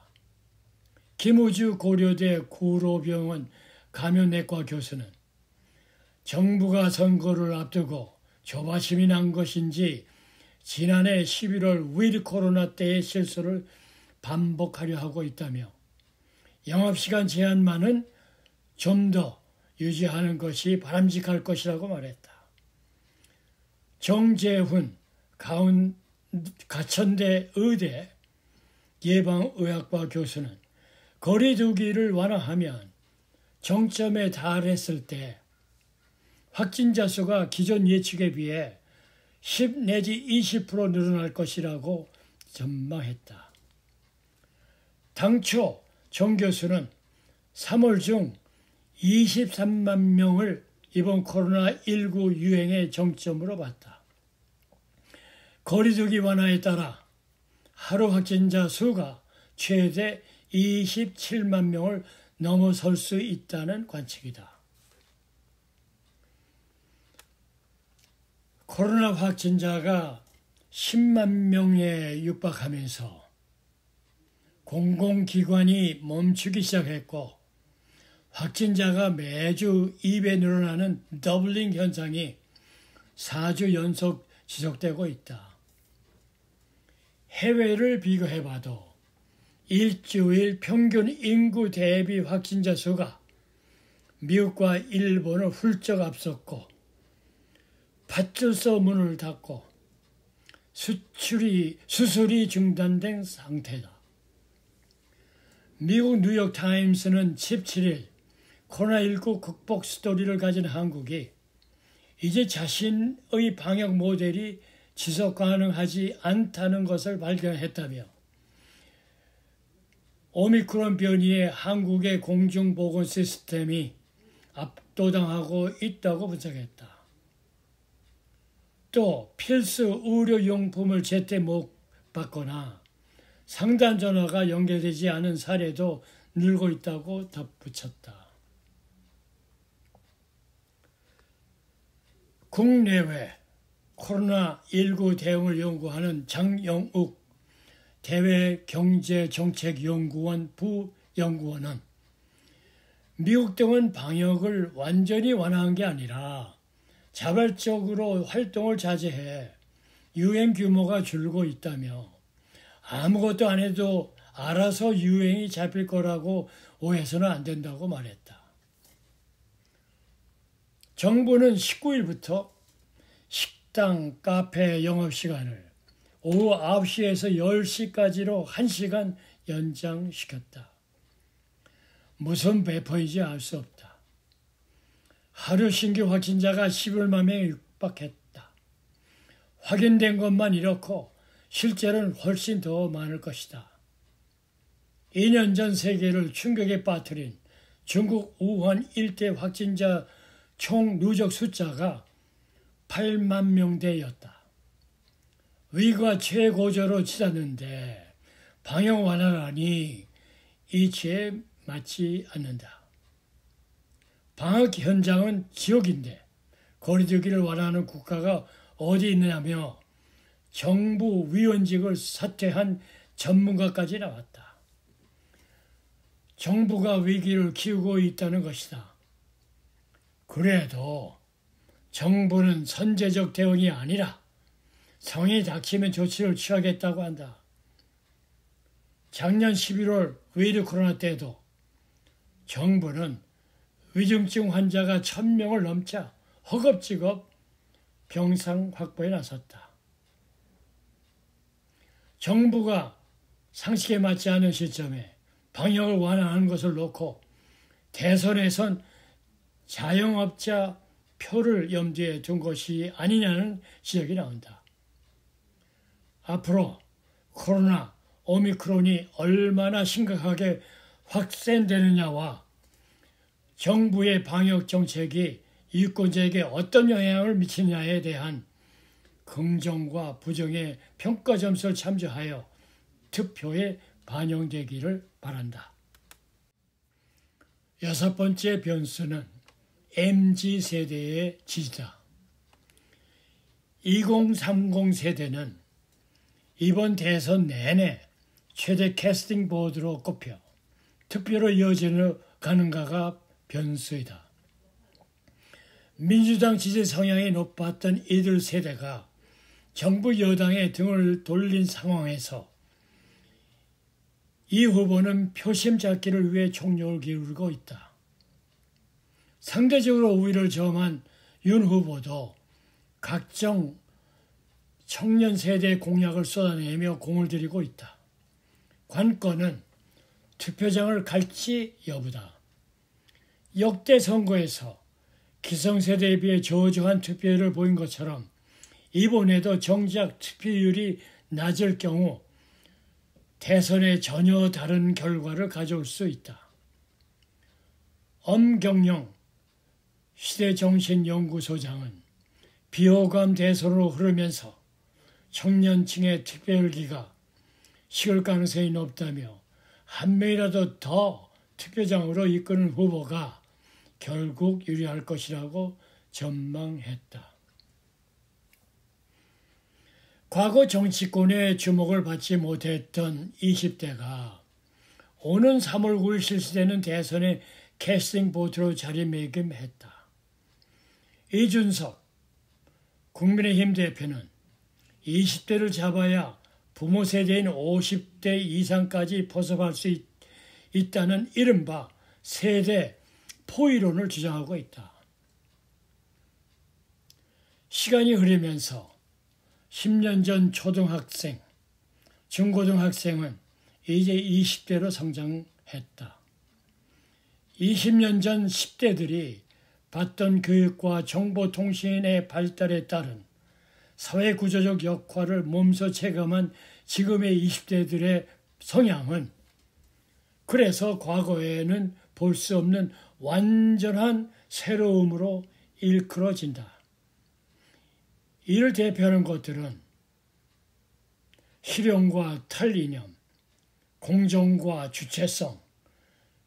김우주 고려대 구로병원 감염내과 교수는 정부가 선거를 앞두고 조바심이 난 것인지 지난해 11월 위드 코로나 때의 실수를 반복하려 하고 있다며 영업시간 제한만은 좀 더 유지하는 것이 바람직할 것이라고 말했다. 정재훈 가천대 의대 예방의학과 교수는 거리 두기를 완화하면 정점에 달했을 때 확진자 수가 기존 예측에 비해 10 내지 20% 늘어날 것이라고 전망했다. 당초 정 교수는 3월 중 23만 명을 이번 코로나19 유행의 정점으로 봤다. 거리두기 완화에 따라 하루 확진자 수가 최대 27만 명을 넘어설 수 있다는 관측이다. 코로나 확진자가 10만 명에 육박하면서 공공기관이 멈추기 시작했고 확진자가 매주 2배 늘어나는 더블링 현상이 4주 연속 지속되고 있다. 해외를 비교해봐도 일주일 평균 인구 대비 확진자 수가 미국과 일본을 훌쩍 앞섰고 파출소 문을 닫고 수술이 중단된 상태다. 미국 뉴욕타임스는 17일 코로나19 극복 스토리를 가진 한국이 이제 자신의 방역 모델이 지속 가능하지 않다는 것을 발견했다며 오미크론 변이에 한국의 공중보건 시스템이 압도당하고 있다고 분석했다. 또 필수 의료용품을 제때 못 받거나 상담 전화가 연결되지 않은 사례도 늘고 있다고 덧붙였다. 국내외 코로나19 대응을 연구하는 장영욱 대외경제정책연구원 부연구원은 미국 등은 방역을 완전히 완화한 게 아니라 자발적으로 활동을 자제해 유행 규모가 줄고 있다며 아무것도 안 해도 알아서 유행이 잡힐 거라고 오해서는 안 된다고 말했다. 정부는 19일부터 식당, 카페 영업시간을 오후 9시에서 10시까지로 1시간 연장시켰다. 무슨 배포인지 알 수 없다. 하루 신규 확진자가 11만 명에 육박했다. 확인된 것만 이렇고 실제로는 훨씬 더 많을 것이다. 2년 전 세계를 충격에 빠뜨린 중국 우한 일대 확진자 총 누적 숫자가 8만 명대였다. 위기가 최고조로 치닫는데 방역 완화라니 이치에 맞지 않는다. 방역 현장은 지옥인데 거리두기를 완화하는 국가가 어디 있느냐며 정부 위원직을 사퇴한 전문가까지 나왔다. 정부가 위기를 키우고 있다는 것이다. 그래도 정부는 선제적 대응이 아니라 상황이 닥치면 조치를 취하겠다고 한다. 작년 11월 위드 코로나 때도 정부는 위중증 환자가 1000명을 넘자 허겁지겁 병상 확보에 나섰다. 정부가 상식에 맞지 않은 시점에 방역을 완화하는 것을 놓고 대선에선 자영업자 표를 염두에 둔 것이 아니냐는 지적이 나온다. 앞으로 코로나, 오미크론이 얼마나 심각하게 확산되느냐와 정부의 방역 정책이 유권자에게 어떤 영향을 미치느냐에 대한 긍정과 부정의 평가 점수를 참조하여 투표에 반영되기를 바란다. 6번째 변수는 MZ세대의 지지다. 2030 세대는 이번 대선 내내 최대 캐스팅 보드로 꼽혀 투표로 이어지는 가는가가 변수이다. 민주당 지지 성향이 높았던 이들 세대가 정부 여당에 등을 돌린 상황에서 이 후보는 표심 잡기를 위해 총력을 기울이고 있다. 상대적으로 우위를 점한 윤 후보도 각종 청년 세대의 공약을 쏟아내며 공을 들이고 있다. 관건은 투표장을 갈지 여부다. 역대 선거에서 기성세대에 비해 저조한 투표율을 보인 것처럼 이번에도 정작 투표율이 낮을 경우 대선에 전혀 다른 결과를 가져올 수 있다. 엄경영 시대정신연구소장은 비호감 대선으로 흐르면서 청년층의 투표율기가 식을 가능성이 높다며 한 명이라도 더 투표장으로 이끄는 후보가 결국 유리할 것이라고 전망했다. 과거 정치권의 주목을 받지 못했던 20대가 오는 3월 9일 실시되는 대선의 캐스팅 보트로 자리매김했다. 이준석 국민의힘 대표는 20대를 잡아야 부모 세대인 50대 이상까지 포섭할 수 있다는 이른바 세대 포이론을 주장하고 있다. 시간이 흐르면서 10년 전 초등학생, 중고등학생은 이제 20대로 성장했다. 20년 전 10대들이 받던 교육과 정보통신의 발달에 따른 사회구조적 역할을 몸소 체감한 지금의 20대들의 성향은 그래서 과거에는 볼 수 없는 완전한 새로움으로 일컬어진다. 이를 대표하는 것들은 실용과 탈이념, 공정과 주체성,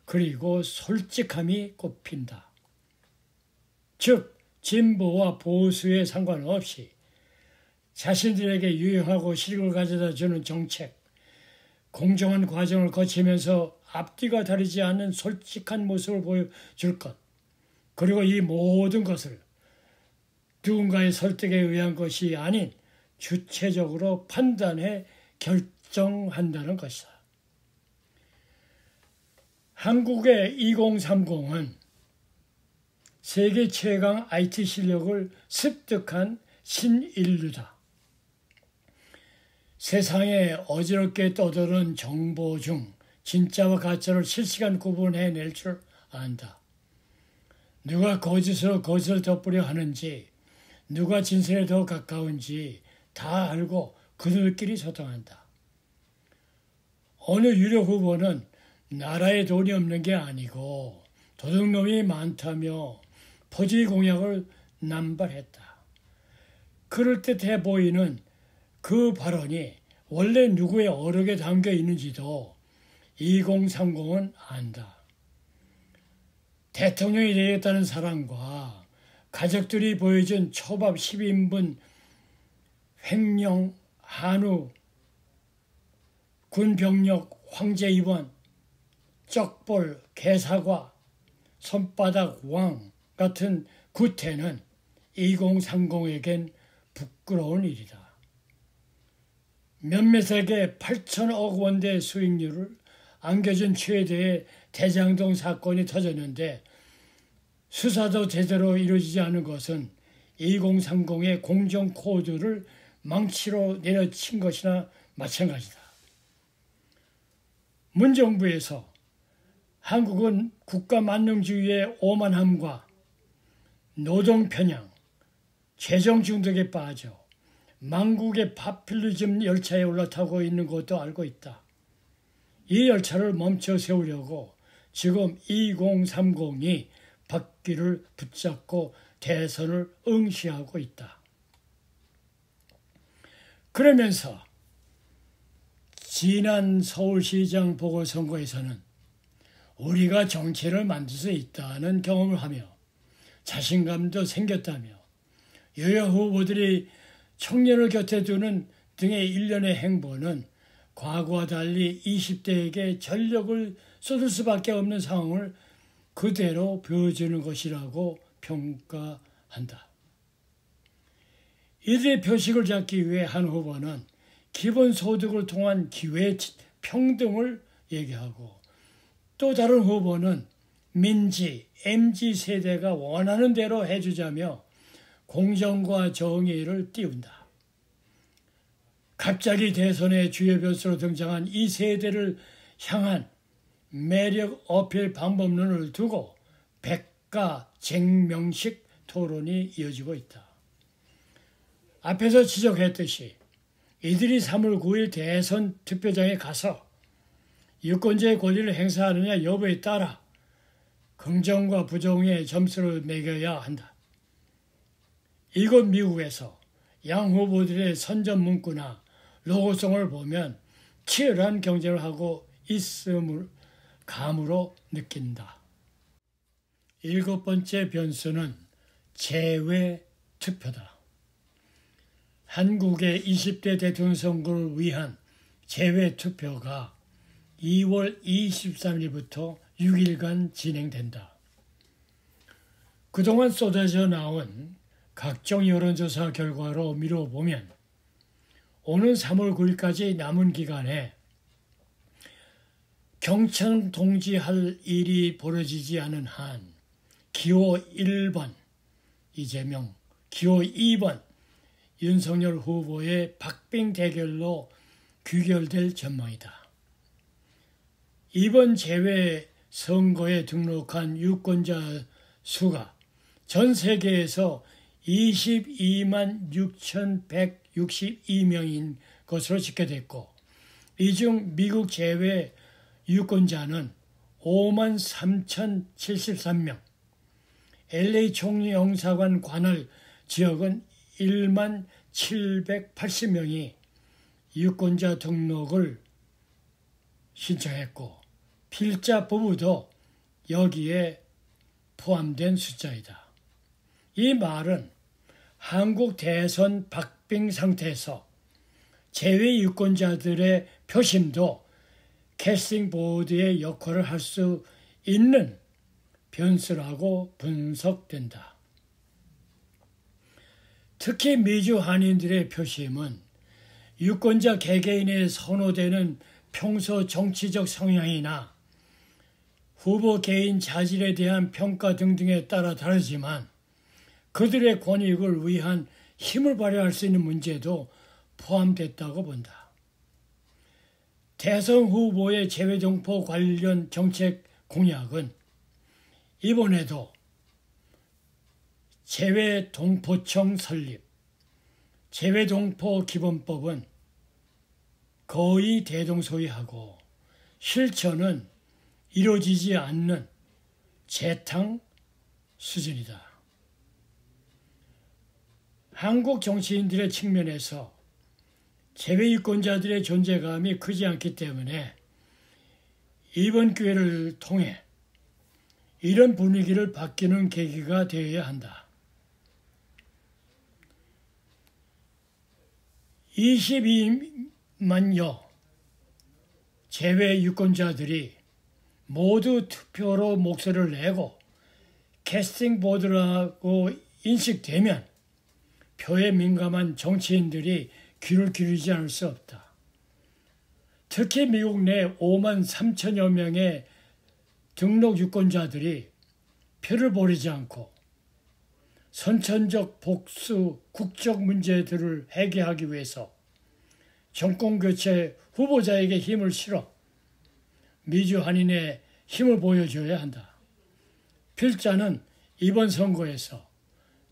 그리고 솔직함이 꼽힌다. 즉, 진보와 보수에 상관없이 자신들에게 유용하고 실익을 가져다 주는 정책, 공정한 과정을 거치면서 앞뒤가 다르지 않는 솔직한 모습을 보여줄 것, 그리고 이 모든 것을 누군가의 설득에 의한 것이 아닌 주체적으로 판단해 결정한다는 것이다. 한국의 2030은 세계 최강 IT 실력을 습득한 신인류다. 세상에 어지럽게 떠도는 정보 중 진짜와 가짜를 실시간 구분해낼 줄 안다. 누가 거짓으로 거짓을 덮으려 하는지, 누가 진실에 더 가까운지 다 알고 그들끼리 소통한다. 어느 유력 후보는 나라에 돈이 없는 게 아니고 도둑놈이 많다며 포지 공약을 남발했다. 그럴듯해 보이는 그 발언이 원래 누구의 어록에 담겨 있는지도 2030은 안다. 대통령이 되겠다는 사람과 가족들이 보여준 초밥 10인분, 횡령, 한우, 군병력, 황제 입원, 쩍볼, 개사과, 손바닥 왕 같은 구태는 2030에겐 부끄러운 일이다. 몇몇에게 8천억 원대 수익률을 안겨준 최대의 대장동 사건이 터졌는데 수사도 제대로 이루어지지 않은 것은 2030의 공정 코드를 망치로 내려친 것이나 마찬가지다. 문정부에서 한국은 국가 만능주의의 오만함과 노동 편향, 재정 중독에 빠져 망국의 파퓰리즘 열차에 올라타고 있는 것도 알고 있다. 이 열차를 멈춰 세우려고 지금 2030이 바퀴를 붙잡고 대선을 응시하고 있다. 그러면서 지난 서울시장 보궐선거에서는 우리가 정치를 만들 수 있다는 경험을 하며 자신감도 생겼다며 여야 후보들이 청년을 곁에 두는 등의 일련의 행보는 과거와 달리 20대에게 전력을 쏟을 수밖에 없는 상황을 그대로 보여주는 것이라고 평가한다. 이들의 표식을 잡기 위해 한 후보는 기본소득을 통한 기회 평등을 얘기하고 또 다른 후보는 민지, MZ세대가 원하는 대로 해주자며 공정과 정의를 띄운다. 갑자기 대선의 주요 변수로 등장한 이 세대를 향한 매력 어필 방법론을 두고 백가쟁명식 토론이 이어지고 있다. 앞에서 지적했듯이 이들이 3월 9일 대선 투표장에 가서 유권자의 권리를 행사하느냐 여부에 따라 긍정과 부정의 점수를 매겨야 한다. 이곳 미국에서 양 후보들의 선전 문구나 로고송을 보면 치열한 경쟁을 하고 있음을 감으로 느낀다. 7번째 변수는 재외 투표다. 한국의 20대 대통령 선거를 위한 재외 투표가 2월 23일부터 6일간 진행된다. 그동안 쏟아져 나온 각종 여론조사 결과로 미뤄보면 오는 3월 9일까지 남은 기간에 경청 동지할 일이 벌어지지 않은 한 기호 1번 이재명, 기호 2번 윤석열 후보의 박빙 대결로 귀결될 전망이다. 이번 재외 선거에 등록한 유권자 수가 전 세계에서 22만 6,162명인 것으로 집계됐고 이 중 미국 제외 유권자는 5만 3,073명, LA 총영사관 관할 지역은 1만 780명이 유권자 등록을 신청했고 필자 부부도 여기에 포함된 숫자이다. 이 말은 한국 대선 박빙 상태에서 제외 유권자들의 표심도 캐스팅 보드의 역할을 할 수 있는 변수라고 분석된다. 특히 미주 한인들의 표심은 유권자 개개인에 선호되는 평소 정치적 성향이나 후보 개인 자질에 대한 평가 등등에 따라 다르지만 그들의 권익을 위한 힘을 발휘할 수 있는 문제도 포함됐다고 본다. 대선 후보의 재외동포 관련 정책 공약은 이번에도 재외동포청 설립, 재외동포 기본법은 거의 대동소이하고 실천은 이루어지지 않는 재탕 수준이다. 한국 정치인들의 측면에서 재외 유권자들의 존재감이 크지 않기 때문에 이번 기회를 통해 이런 분위기를 바뀌는 계기가 되어야 한다. 22만여 제외 유권자들이 모두 투표로 목소리를 내고 캐스팅 보드라고 인식되면 표에 민감한 정치인들이 귀를 기울이지 않을 수 없다. 특히 미국 내 5만 3천여 명의 등록 유권자들이 표를 버리지 않고 선천적 복수 국적 문제들을 해결하기 위해서 정권교체 후보자에게 힘을 실어 미주 한인의 힘을 보여줘야 한다. 필자는 이번 선거에서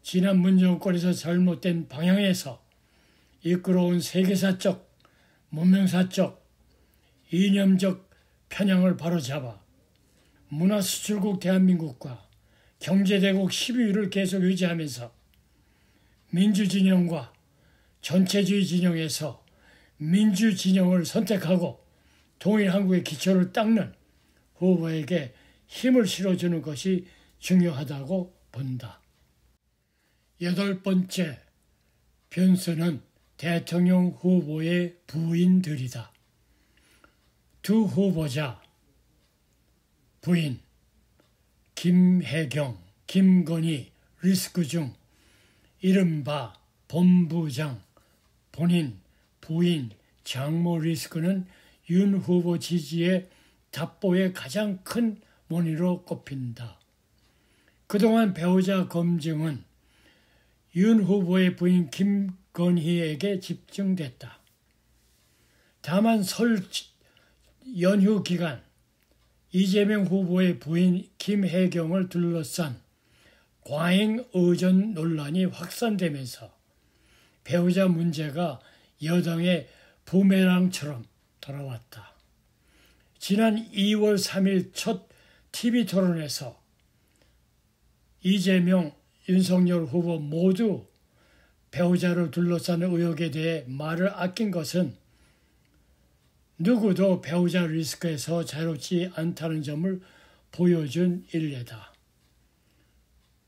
지난 문정권에서 잘못된 방향에서 이끌어온 세계사적, 문명사적, 이념적 편향을 바로잡아 문화수출국 대한민국과 경제대국 10위를 계속 유지하면서 민주진영과 전체주의 진영에서 민주진영을 선택하고 통일 한국의 기초를 닦는 후보에게 힘을 실어주는 것이 중요하다고 본다. 8번째, 변수는 대통령 후보의 부인들이다. 두 후보자, 부인, 김혜경, 김건희 리스크 중 이른바 본부장, 본인, 부인, 장모 리스크는 윤 후보 지지의 답보의 가장 큰 원인으로 꼽힌다. 그동안 배우자 검증은 윤 후보의 부인 김건희에게 집중됐다. 다만 설 연휴 기간 이재명 후보의 부인 김혜경을 둘러싼 과잉 의전 논란이 확산되면서 배우자 문제가 여당의 부메랑처럼 돌아왔다. 지난 2월 3일 첫 TV토론에서 이재명, 윤석열 후보 모두 배우자를 둘러싼 의혹에 대해 말을 아낀 것은 누구도 배우자 리스크에서 자유롭지 않다는 점을 보여준 일례다.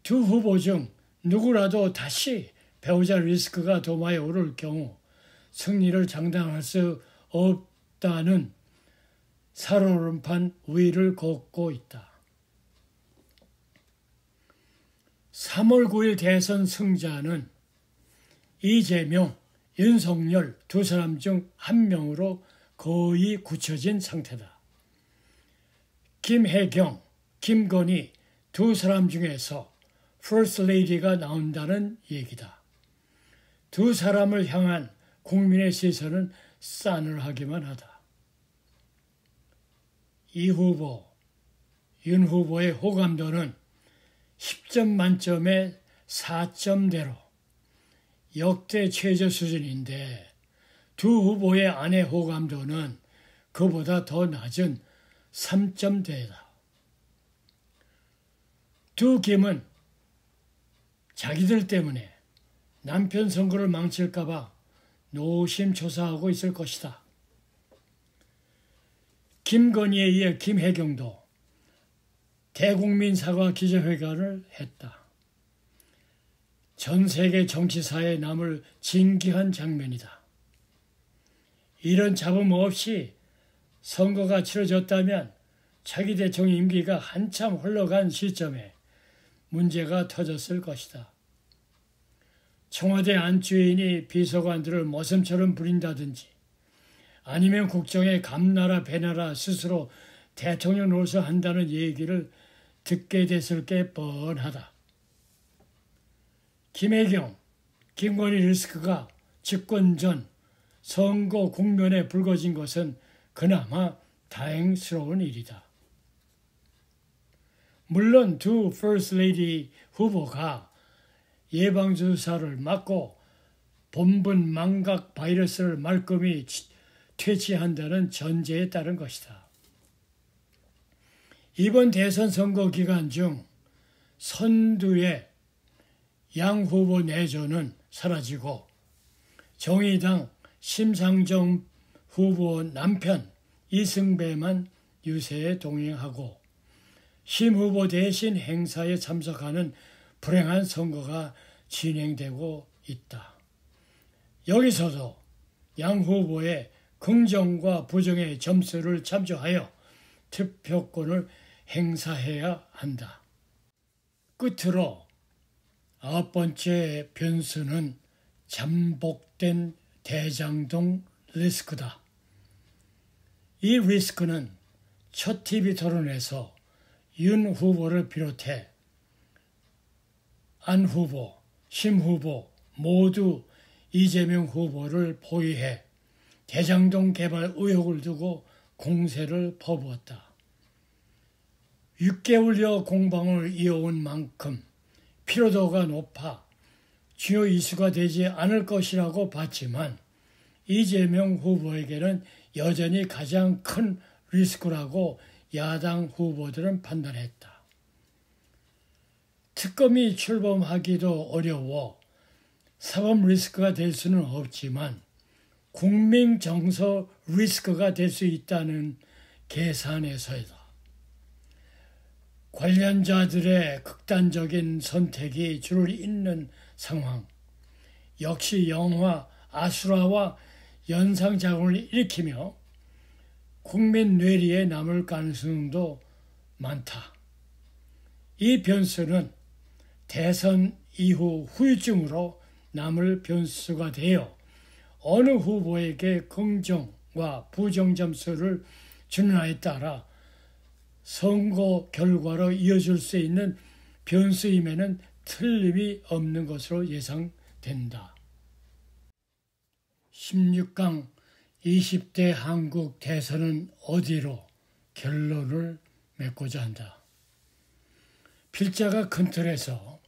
두 후보 중 누구라도 다시 배우자 리스크가 도마에 오를 경우 승리를 장담할 수 없다는 살얼음판 위를 걷고 있다. 3월 9일 대선 승자는 이재명, 윤석열 두 사람 중 한 명으로 거의 굳혀진 상태다. 김혜경, 김건희 두 사람 중에서 퍼스트 레이디가 나온다는 얘기다. 두 사람을 향한 국민의 시선은 싸늘하기만 하다. 이 후보, 윤 후보의 호감도는 10점 만점에 4점대로 역대 최저 수준인데 두 후보의 아내 호감도는 그보다 더 낮은 3점대다. 두 김은 자기들 때문에 남편 선거를 망칠까봐 노심초사하고 있을 것이다. 김건희에 이어 김혜경도 대국민 사과 기자회견을 했다. 전 세계 정치사에 남을 진기한 장면이다. 이런 잡음 없이 선거가 치러졌다면 차기 대통령 임기가 한참 흘러간 시점에 문제가 터졌을 것이다. 청와대 안주인이 비서관들을 머슴처럼 부린다든지 아니면 국정에 감나라 배나라 스스로 대통령 노릇을 한다는 얘기를 듣게 됐을 게 뻔하다. 김혜경, 김건희 리스크가 집권 전 선거 국면에 불거진 것은 그나마 다행스러운 일이다. 물론 두 퍼스트 레이디 후보가 예방주사를 맞고 본분 망각 바이러스를 말끔히 퇴치한다는 전제에 따른 것이다. 이번 대선 선거 기간 중 선두의 양 후보 내조는 사라지고 정의당 심상정 후보 남편 이승배만 유세에 동행하고 심 후보 대신 행사에 참석하는 불행한 선거가 진행되고 있다. 여기서도 양 후보의 긍정과 부정의 점수를 참조하여 투표권을 행사해야 한다. 끝으로 9번째 변수는 잠복된 대장동 리스크다. 이 리스크는 첫 TV 토론에서 윤 후보를 비롯해 안 후보, 심 후보 모두 이재명 후보를 포위해 대장동 개발 의혹을 두고 공세를 퍼부었다. 6개월여 공방을 이어온 만큼 피로도가 높아 주요 이슈가 되지 않을 것이라고 봤지만 이재명 후보에게는 여전히 가장 큰 리스크라고 야당 후보들은 판단했다. 특검이 출범하기도 어려워 사법 리스크가 될 수는 없지만 국민 정서 리스크가 될 수 있다는 계산에서이다. 관련자들의 극단적인 선택이 줄을 잇는 상황, 역시 영화 아수라와 연상작용을 일으키며 국민 뇌리에 남을 가능성도 많다. 이 변수는 대선 이후 후유증으로 남을 변수가 되어 어느 후보에게 긍정과 부정 점수를 주느냐에 따라 선거 결과로 이어질 수 있는 변수임에는 틀림이 없는 것으로 예상된다. 16강 20대 한국 대선은 어디로 결론을 맺고자 한다. 필자가 큰 틀에서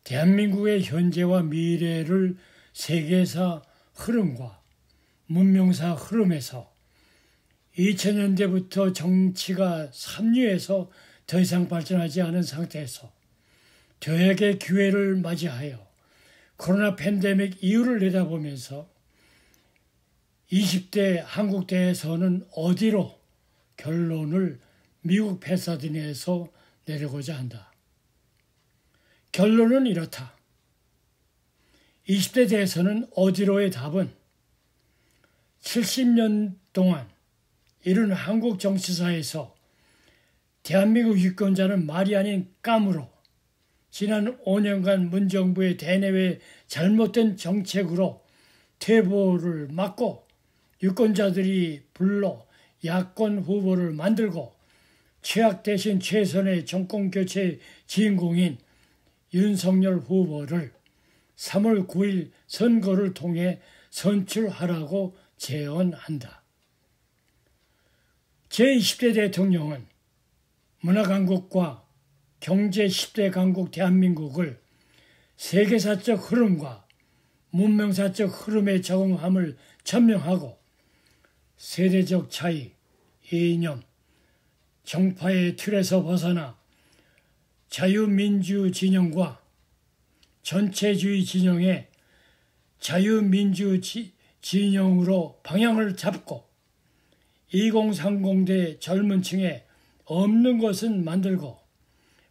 대한민국의 현재와 미래를 세계사 흐름과 문명사 흐름에서 2000년대부터 정치가 삼류에서 더 이상 발전하지 않은 상태에서 저에게 기회를 맞이하여 코로나 팬데믹 이후를 내다보면서 20대 한국 대선은 어디로 결론을 미국 패사디니에서 내리고자 한다. 결론은 이렇다. 20대 대선은 어디로의 답은 70년 동안 이른 한국 정치사에서 대한민국 유권자는 말이 아닌 깜으로 지난 5년간 문정부의 대내외 잘못된 정책으로 퇴보를 막고 유권자들이 불러 야권 후보를 만들고 최악 대신 최선의 정권교체 주인공인 윤석열 후보를 3월 9일 선거를 통해 선출하라고 제언한다. 제20대 대통령은 문화강국과 경제 10대 강국 대한민국을 세계사적 흐름과 문명사적 흐름에 적응함을 천명하고 세대적 차이, 이념, 정파의 틀에서 벗어나 자유민주 진영과 전체주의 진영의 자유민주 진영으로 방향을 잡고 2030대 젊은 층에 없는 것은 만들고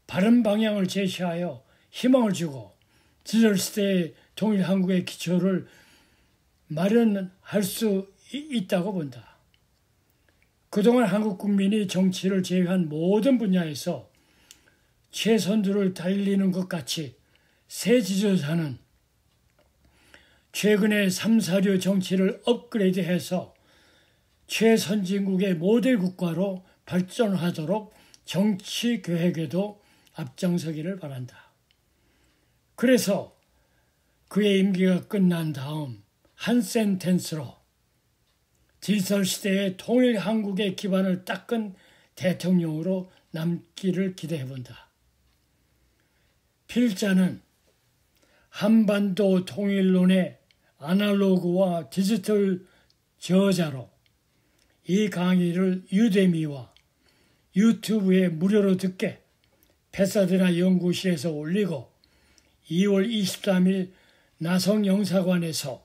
바른 방향을 제시하여 희망을 주고 지절시대의 통일 한국의 기초를 마련할 수 있다고 본다. 그동안 한국 국민이 정치를 제외한 모든 분야에서 최선두를 달리는 것 같이 새 지도자는 최근에 3, 4류 정치를 업그레이드해서 최선진국의 모델 국가로 발전하도록 정치 계획에도 앞장서기를 바란다. 그래서 그의 임기가 끝난 다음 한 센텐스로 질서시대의 통일 한국의 기반을 닦은 대통령으로 남기를 기대해본다. 필자는 한반도 통일론의 아날로그와 디지털 저자로 이 강의를 유데미와 유튜브에 무료로 듣게 패사디나 연구실에서 올리고 2월 23일 나성영사관에서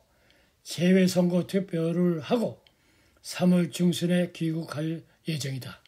재외선거 투표를 하고 3월 중순에 귀국할 예정이다.